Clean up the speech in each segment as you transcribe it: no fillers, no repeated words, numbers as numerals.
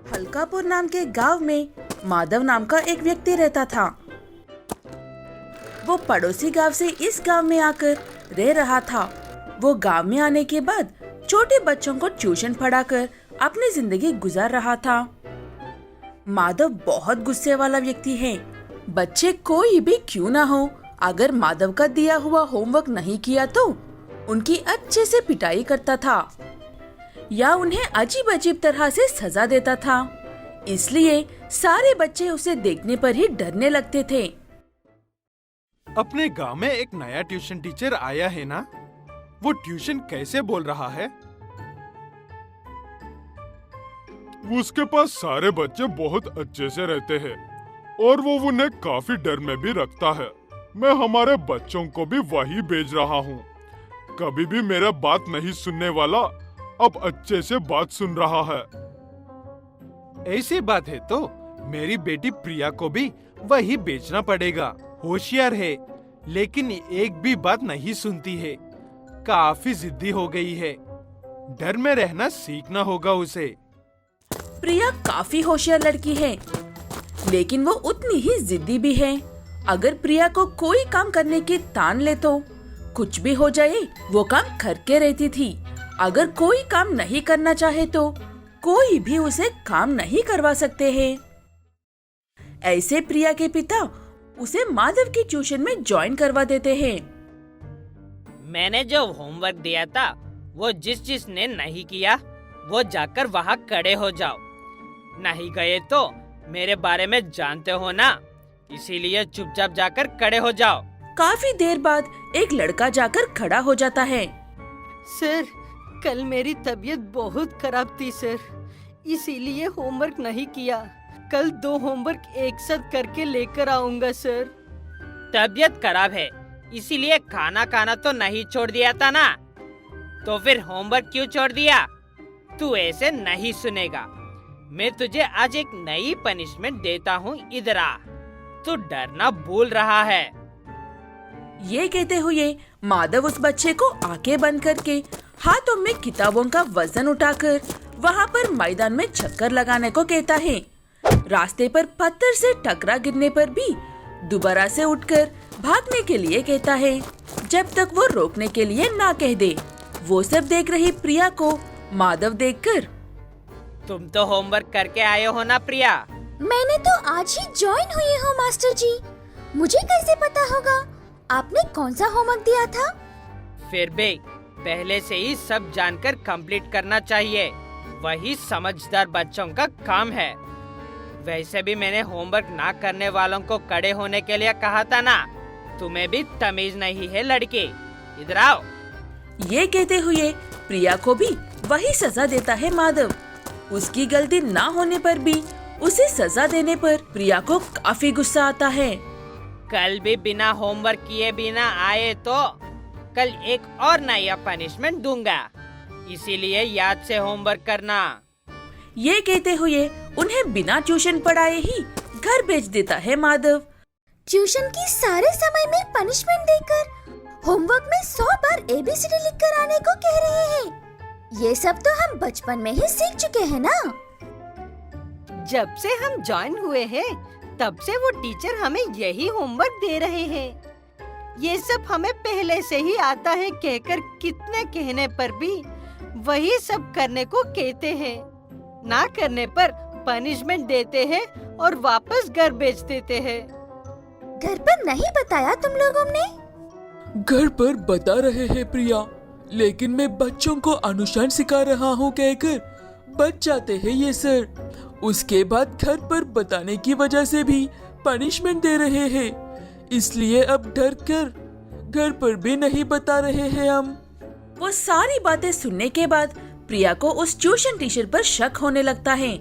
हल्कापुर नाम के गांव में माधव नाम का एक व्यक्ति रहता था। वो पड़ोसी गांव से इस गांव में आकर रह रहा था। वो गांव में आने के बाद छोटे बच्चों को ट्यूशन पढ़ाकर अपनी जिंदगी गुजार रहा था। माधव बहुत गुस्से वाला व्यक्ति है। बच्चे कोई भी क्यों ना हो, अगर माधव का दिया हुआ होमवर्क नहीं किया तो उनकी अच्छे से पिटाई करता था या उन्हें अजीब अजीब तरह से सजा देता था। इसलिए सारे बच्चे उसे देखने पर ही डरने लगते थे। अपने गांव में एक नया ट्यूशन टीचर आया है ना? वो ट्यूशन कैसे बोल रहा है? उसके पास सारे बच्चे बहुत अच्छे से रहते हैं और वो उन्हें काफी डर में भी रखता है। मैं हमारे बच्चों को भी वही भेज रहा हूँ। कभी भी मेरा बात नहीं सुनने वाला अब अच्छे से बात सुन रहा है। ऐसी बात है तो मेरी बेटी प्रिया को भी वही भेजना पड़ेगा। होशियार है लेकिन एक भी बात नहीं सुनती है। काफी जिद्दी हो गई है। डर में रहना सीखना होगा उसे। प्रिया काफी होशियार लड़की है, लेकिन वो उतनी ही जिद्दी भी है। अगर प्रिया को कोई काम करने की तान ले तो कुछ भी हो जाए वो काम करके रहती थी। अगर कोई काम नहीं करना चाहे तो कोई भी उसे काम नहीं करवा सकते हैं। ऐसे प्रिया के पिता उसे माधव की ट्यूशन में ज्वाइन करवा देते हैं। मैंने जो होमवर्क दिया था वो जिसने नहीं किया वो जाकर वहाँ खड़े हो जाओ। नहीं गए तो मेरे बारे में जानते हो ना, इसीलिए चुपचाप जाकर खड़े हो जाओ। काफी देर बाद एक लड़का जाकर खड़ा हो जाता है। सर, कल मेरी तबीयत बहुत खराब थी सर, इसीलिए होमवर्क नहीं किया। कल 2 होमवर्क एक साथ करके लेकर आऊंगा सर। तबीयत खराब है इसीलिए खाना खाना तो नहीं छोड़ दिया था ना, तो फिर होमवर्क क्यों छोड़ दिया? तू ऐसे नहीं सुनेगा। मैं तुझे आज एक नई पनिशमेंट देता हूँ, इधर आ। तू डरना भूल रहा है। ये कहते हुए माधव उस बच्चे को आंखें बंद करके हाथों में किताबों का वजन उठाकर वहाँ पर मैदान में चक्कर लगाने को कहता है। रास्ते पर पत्थर से टकरा गिरने पर भी दोबारा से उठकर भागने के लिए कहता है, जब तक वो रोकने के लिए ना कह दे। वो सब देख रही प्रिया को माधव देखकर, तुम तो होमवर्क करके आए हो ना प्रिया? मैंने तो आज ही ज्वाइन हुई हूँ मास्टर जी। मुझे कैसे पता होगा आपने कौन सा होमवर्क दिया था? फिर भी पहले से ही सब जानकर कंप्लीट करना चाहिए, वही समझदार बच्चों का काम है। वैसे भी मैंने होमवर्क ना करने वालों को खड़े होने के लिए कहा था ना। तुम्हें भी तमीज नहीं है लड़की, इधर आओ। ये कहते हुए प्रिया को भी वही सजा देता है माधव। उसकी गलती ना होने पर भी उसे सजा देने पर प्रिया को काफी गुस्सा आता है। कल भी बिना होमवर्क किए बिना आए तो कल एक और नया पनिशमेंट दूंगा, इसीलिए याद से होमवर्क करना। ये कहते हुए उन्हें बिना ट्यूशन पढ़ाए ही घर भेज देता है माधव। ट्यूशन की सारे समय में पनिशमेंट देकर होमवर्क में 100 बार ABCD लिखकर आने को कह रहे हैं। ये सब तो हम बचपन में ही सीख चुके हैं ना। जब से हम ज्वाइन हुए हैं तब से वो टीचर हमें यही होमवर्क दे रहे हैं। ये सब हमें पहले से ही आता है कहकर कितने कहने पर भी वही सब करने को कहते हैं। ना करने पर पनिशमेंट देते हैं और वापस घर भेज देते हैं। घर पर नहीं बताया तुम लोगों ने? घर पर बता रहे हैं प्रिया, लेकिन मैं बच्चों को अनुशासन सिखा रहा हूँ कहकर बच जाते हैं ये सर। उसके बाद घर पर बताने की वजह से भी पनिशमेंट दे रहे हैं, इसलिए अब डर कर घर पर भी नहीं बता रहे हैं हम। वो सारी बातें सुनने के बाद प्रिया को उस ट्यूशन टीचर पर शक होने लगता है।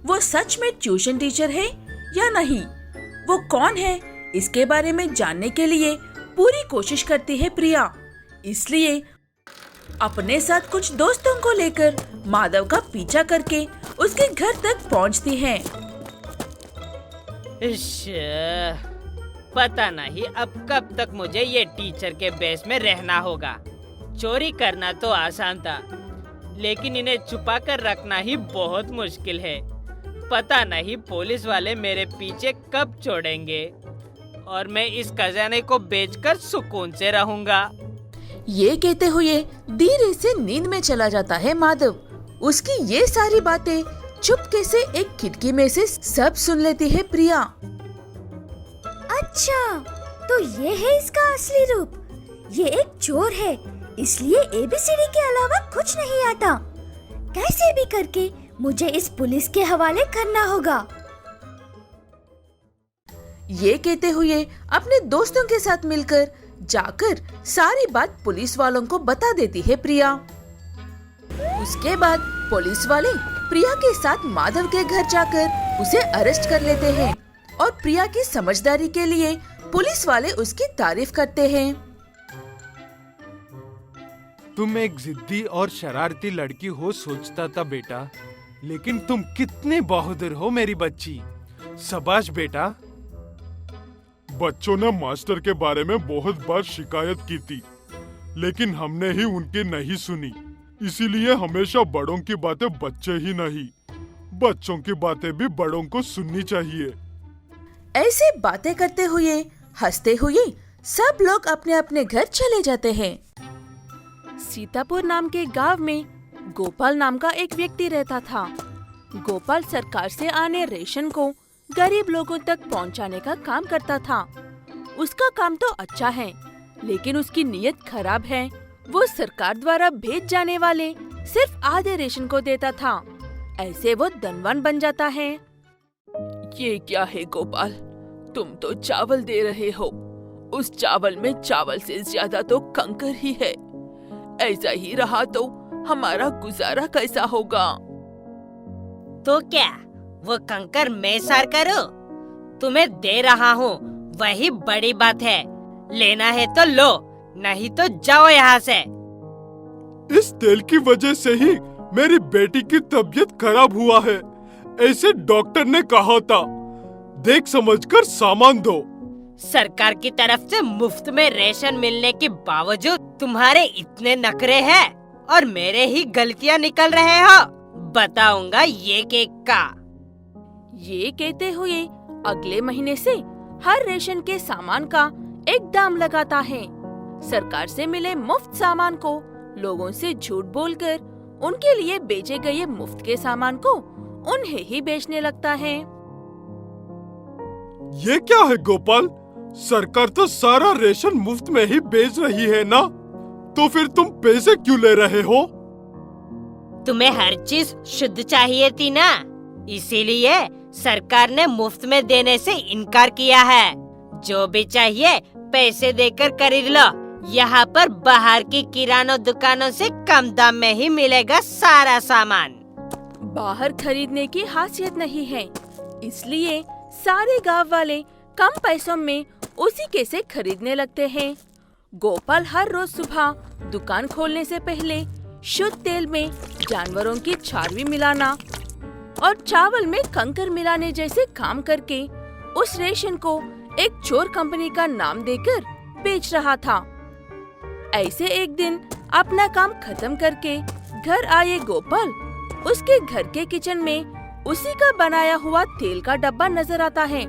वो सच में ट्यूशन टीचर है या नहीं, वो कौन है, इसके बारे में जानने के लिए पूरी कोशिश करती है प्रिया। इसलिए अपने साथ कुछ दोस्तों को लेकर माधव का पीछा करके उसके घर तक पहुंचती है। पता नहीं अब कब तक मुझे ये टीचर के बेस में रहना होगा। चोरी करना तो आसान था, लेकिन इन्हें छुपा कर रखना ही बहुत मुश्किल है। पता नहीं पुलिस वाले मेरे पीछे कब छोड़ेंगे और मैं इस खजाने को बेचकर सुकून से रहूंगा। ये कहते हुए धीरे से नींद में चला जाता है माधव। उसकी ये सारी बातें चुपके से एक खिड़की में से सब सुन लेती है प्रिया। अच्छा, तो ये है इसका असली रूप। ये एक चोर है, इसलिए एबीसीडी के अलावा कुछ नहीं आता। कैसे भी करके मुझे इस पुलिस के हवाले करना होगा। ये कहते हुए अपने दोस्तों के साथ मिलकर जाकर सारी बात पुलिस वालों को बता देती है प्रिया। उसके बाद पुलिस वाले प्रिया के साथ माधव के घर जाकर उसे अरेस्ट कर लेते हैं और प्रिया की समझदारी के लिए पुलिस वाले उसकी तारीफ करते हैं। तुम एक जिद्दी और शरारती लड़की हो सोचता था बेटा, लेकिन तुम कितने बहादुर हो मेरी बच्ची। शाबाश बेटा। बच्चों ने मास्टर के बारे में बहुत बार शिकायत की थी, लेकिन हमने ही उनकी नहीं सुनी। इसीलिए हमेशा बड़ों की बातें बच्चे ही नहीं, बच्चों की बातें भी बड़ों को सुननी चाहिए। ऐसे बातें करते हुए हंसते हुए सब लोग अपने अपने घर चले जाते हैं। सीतापुर नाम के गांव में गोपाल नाम का एक व्यक्ति रहता था। गोपाल सरकार से आने रेशन को गरीब लोगों तक पहुंचाने का काम करता था। उसका काम तो अच्छा है, लेकिन उसकी नीयत खराब है। वो सरकार द्वारा भेज जाने वाले सिर्फ आधे रेशन को देता था। ऐसे वो धनवान बन जाता है। ये क्या है गोपाल, तुम तो चावल दे रहे हो। उस चावल में चावल से ज्यादा तो कंकर ही है। ऐसा ही रहा तो हमारा गुजारा कैसा होगा? तो क्या वो कंकर मैं सार करूं? तुम्हें दे रहा हूँ, वही बड़ी बात है। लेना है तो लो, नहीं तो जाओ यहाँ से। इस तेल की वजह से ही मेरी बेटी की तबीयत खराब हुआ है, ऐसे डॉक्टर ने कहा था। देख समझकर सामान दो। सरकार की तरफ से मुफ्त में रेशन मिलने के बावजूद तुम्हारे इतने नखरे हैं और मेरे ही गलतियाँ निकल रहे हो। बताऊंगा ये केक का। ये कहते हुए अगले महीने से हर रेशन के सामान का एक दाम लगाता है। सरकार से मिले मुफ्त सामान को लोगों से झूठ बोलकर उनके लिए बेचे गए मुफ्त के सामान को उन्हें ही बेचने लगता है। ये क्या है गोपाल, सरकार तो सारा रेशन मुफ्त में ही बेच रही है ना, तो फिर तुम पैसे क्यों ले रहे हो? तुम्हें हर चीज शुद्ध चाहिए थी ना, इसीलिए सरकार ने मुफ्त में देने से इनकार किया है। जो भी चाहिए पैसे देकर खरीद लो। यहाँ पर बाहर की किराना दुकानों से कम दाम में ही मिलेगा सारा सामान। बाहर खरीदने की खासियत नहीं है, इसलिए सारे गांव वाले कम पैसों में उसी के से खरीदने लगते हैं। गोपाल हर रोज सुबह दुकान खोलने से पहले शुद्ध तेल में जानवरों की चर्बी मिलाना और चावल में कंकर मिलाने जैसे काम करके उस रेशन को एक चोर कंपनी का नाम देकर बेच रहा था। ऐसे एक दिन अपना काम खत्म करके घर आए गोपाल उसके घर के किचन में उसी का बनाया हुआ तेल का डब्बा नजर आता है।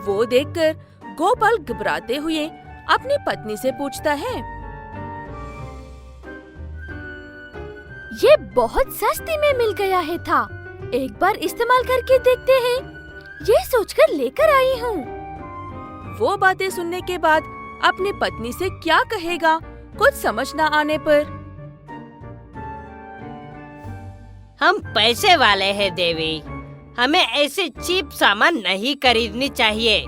वो देखकर गोपाल घबराते हुए अपनी पत्नी से पूछता है, ये बहुत सस्ते में मिल गया है था, एक बार इस्तेमाल करके देखते हैं। ये सोचकर लेकर आई हूँ। वो बातें सुनने के बाद अपनी पत्नी से क्या कहेगा कुछ समझ न आने पर, हम पैसे वाले हैं देवी, हमें ऐसे चीप सामान नहीं खरीदनी चाहिए।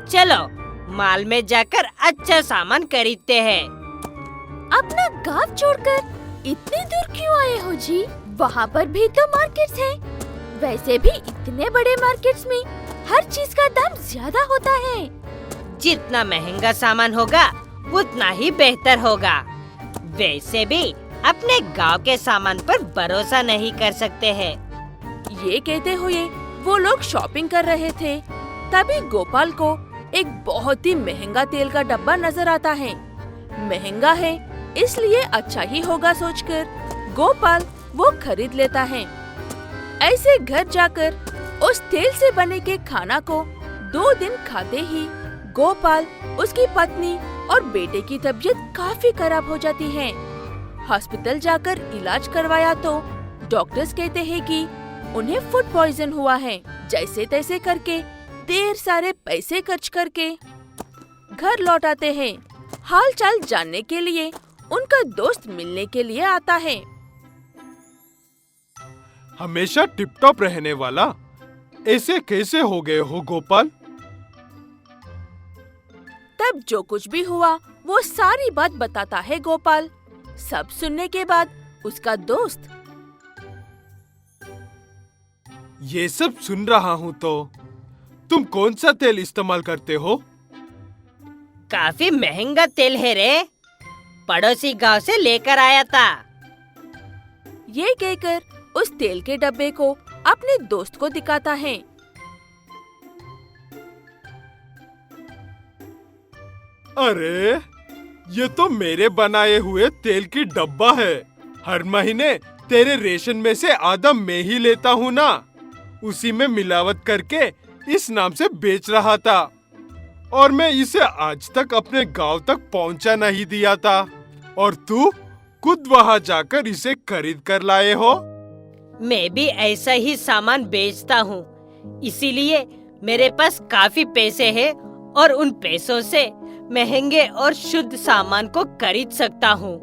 चलो माल में जाकर अच्छा सामान खरीदते हैं। अपना गांव छोड़कर इतने दूर क्यों आए हो जी? वहाँ पर भी तो मार्केट्स हैं। वैसे भी इतने बड़े मार्केट्स में हर चीज का दाम ज्यादा होता है। जितना महंगा सामान होगा उतना ही बेहतर होगा। वैसे भी अपने गांव के सामान पर भरोसा नहीं कर सकते हैं। ये कहते हुए वो लोग शॉपिंग कर रहे थे। तभी गोपाल को एक बहुत ही महंगा तेल का डब्बा नजर आता है। महंगा है इसलिए अच्छा ही होगा सोचकर गोपाल वो खरीद लेता है। ऐसे घर जाकर उस तेल से बने के खाना को 2 दिन खाते ही गोपाल, उसकी पत्नी और बेटे की तबीयत काफी खराब हो जाती है। हॉस्पिटल जाकर इलाज करवाया तो डॉक्टर्स कहते हैं कि उन्हें फूड पॉइजन हुआ है। जैसे तैसे करके ढेर सारे पैसे खर्च करके घर लौट आते हैं। हाल चाल जानने के लिए उनका दोस्त मिलने के लिए आता है। हमेशा टिप टॉप रहने वाला ऐसे कैसे हो गए हो गोपाल? तब जो कुछ भी हुआ वो सारी बात बताता है गोपाल। सब सुनने के बाद उसका दोस्त, ये सब सुन रहा हूँ तो तुम कौन सा तेल इस्तेमाल करते हो? काफी महंगा तेल है रे, पड़ोसी गांव से लेकर आया था। ये कहकर उस तेल के डब्बे को अपने दोस्त को दिखाता है। अरे ये तो मेरे बनाए हुए तेल की डब्बा है। हर महीने तेरे रेशन में से आधा मैं ही लेता हूँ ना, उसी में मिलावट करके इस नाम से बेच रहा था और मैं इसे आज तक अपने गांव तक पहुंचा नहीं दिया था और तू खुद वहां जाकर इसे खरीद कर लाए हो। मैं भी ऐसा ही सामान बेचता हूँ, इसीलिए मेरे पास काफी पैसे हैं और उन पैसों से महंगे और शुद्ध सामान को खरीद सकता हूँ।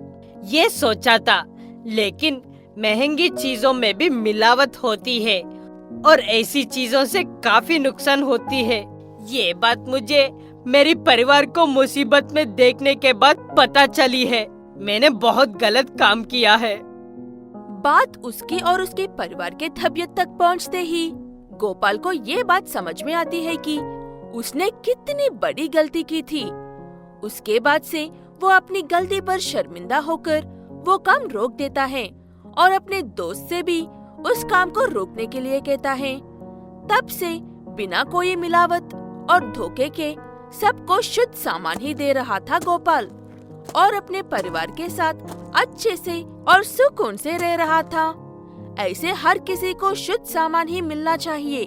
ये सोचा था, लेकिन महंगी चीजों में भी मिलावट होती है और ऐसी चीजों से काफी नुकसान होती है। ये बात मुझे मेरे परिवार को मुसीबत में देखने के बाद पता चली है। मैंने बहुत गलत काम किया है। बात उसके और उसके परिवार के तबीयत तक पहुंचते ही गोपाल को ये बात समझ में आती है कि उसने कितनी बड़ी गलती की थी। उसके बाद से वो अपनी गलती पर शर्मिंदा होकर वो काम रोक देता है और अपने दोस्त से भी उस काम को रोकने के लिए कहता है। तब से बिना कोई मिलावट और धोखे के सबको शुद्ध सामान ही दे रहा था गोपाल और अपने परिवार के साथ अच्छे से और सुकून से रह रहा था। ऐसे हर किसी को शुद्ध सामान ही मिलना चाहिए,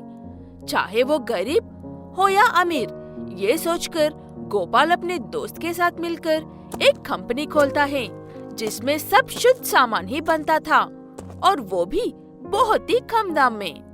चाहे वो गरीब हो या अमीर। ये सोचकर गोपाल अपने दोस्त के साथ मिलकर एक कंपनी खोलता है जिसमें सब शुद्ध सामान ही बनता था और वो भी बहुत ही कम दाम में।